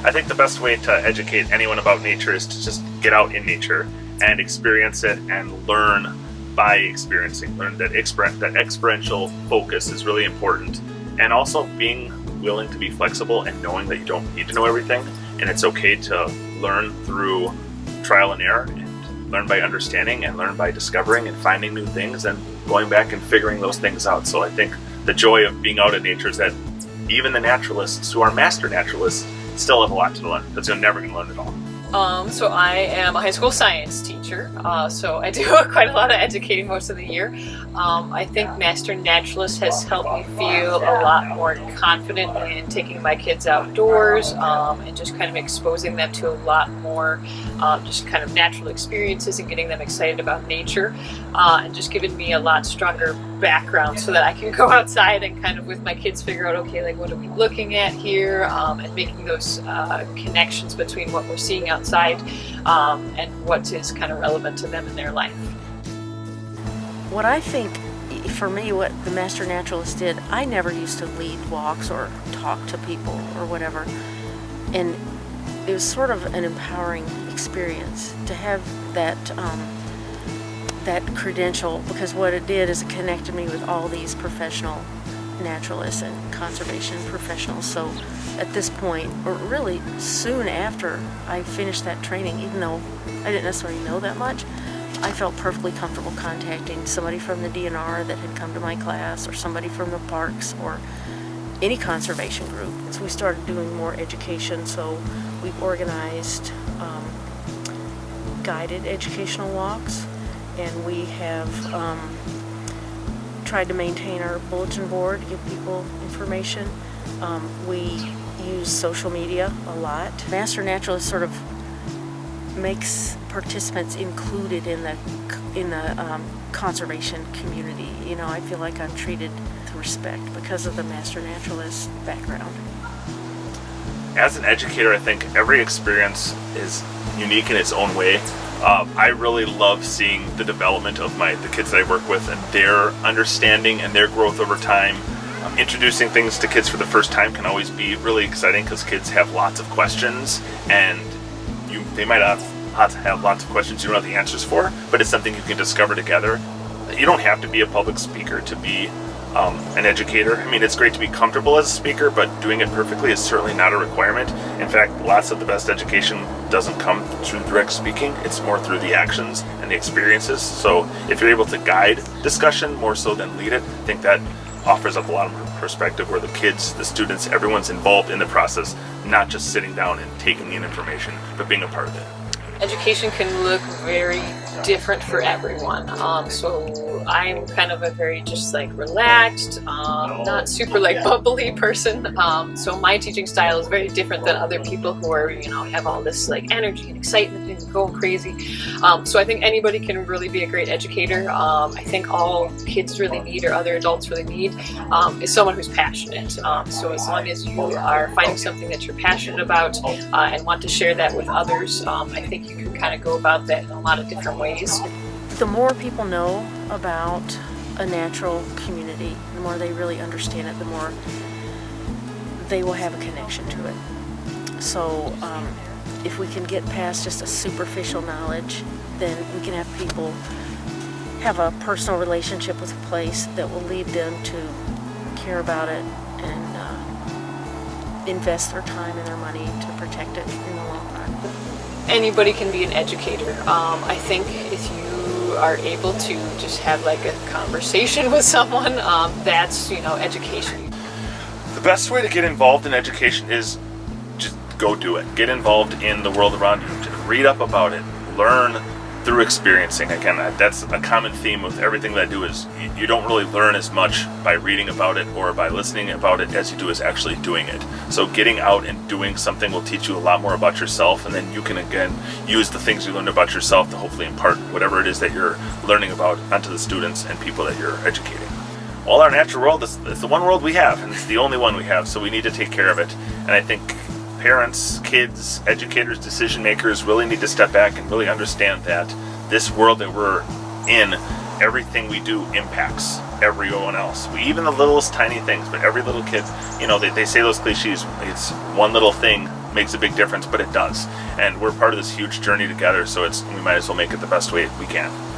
I think the best way to educate anyone about nature is to just get out in nature and experience it and learn by experiencing. Learn that experiential focus is really important, and also being willing to be flexible and knowing that you don't need to know everything, and it's okay to learn through trial and error, and learn by understanding and learn by discovering and finding new things and going back and figuring those things out. So I think the joy of being out in nature is that even the naturalists who are master naturalists still have a lot to learn, because you're never going to learn it all. So I am a high school science teacher, so I do quite a lot of educating most of the year. I think Master Naturalist has helped me feel a lot more confident in taking my kids outdoors, and just kind of exposing them to a lot more just kind of natural experiences and getting them excited about nature, and just giving me a lot stronger background so that I can go outside and kind of with my kids figure out, okay, like what are we looking at here, and making those connections between what we're seeing outside and what is kind of relevant to them in their life. What I think, for me, what the Master Naturalist did, I never used to lead walks or talk to people or whatever, and it was sort of an empowering experience to have that that credential, because what it did is it connected me with all these professional naturalists and conservation professionals. So at this point, or really soon after I finished that training, even though I didn't necessarily know that much, I felt perfectly comfortable contacting somebody from the DNR that had come to my class, or somebody from the parks, or any conservation group. So we started doing more education, so we've organized guided educational walks, and we have tried to maintain our bulletin board, give people information. We use social media a lot. Master Naturalist sort of makes participants included in the conservation community. You know, I feel like I'm treated with respect because of the Master Naturalist background. As an educator, I think every experience is unique in its own way. I really love seeing the development of the kids that I work with and their understanding and their growth over time. Introducing things to kids for the first time can always be really exciting, because kids have lots of questions, and they might have lots of questions you don't have the answers for, but it's something you can discover together. You don't have to be a public speaker to be an educator. I mean, it's great to be comfortable as a speaker, but doing it perfectly is certainly not a requirement. In fact, lots of the best education doesn't come through direct speaking. It's more through the actions and the experiences. So if you're able to guide discussion more so than lead it, I think that offers up a lot of perspective, where the kids, the students, everyone's involved in the process, not just sitting down and taking in information, but being a part of it. Education can look very different for everyone. So I'm kind of a very just like relaxed, not super like bubbly person. So my teaching style is very different than other people who are, have all this like energy and excitement and going crazy. So I think anybody can really be a great educator. I think all kids really need, or other adults really need, is someone who's passionate. So as long as you are finding something that you're passionate about and want to share that with others, I think you can kind of go about that in a lot of different ways. The more people know about a natural community, the more they really understand it, the more they will have a connection to it. So if we can get past just a superficial knowledge, then we can have people have a personal relationship with a place that will lead them to care about it and invest their time and their money to protect it in the long run. Anybody can be an educator. I think if you are able to just have like a conversation with someone, that's, education. The best way to get involved in education is just go do it. Get involved in the world around you. Just read up about it. Learn through experiencing. Again, that's a common theme with everything that I do, is you don't really learn as much by reading about it or by listening about it as you do is actually doing it. So getting out and doing something will teach you a lot more about yourself, and then you can again use the things you learned about yourself to hopefully impart whatever it is that you're learning about onto the students and people that you're educating. Well, our natural world is the one world we have, and it's the only one we have, so we need to take care of it. And I think parents, kids, educators, decision makers really need to step back and really understand that this world that we're in, everything we do impacts everyone else. Even the littlest tiny things, but every little kid, they say those cliches, it's one little thing makes a big difference, but it does. And we're part of this huge journey together, so we might as well make it the best way we can.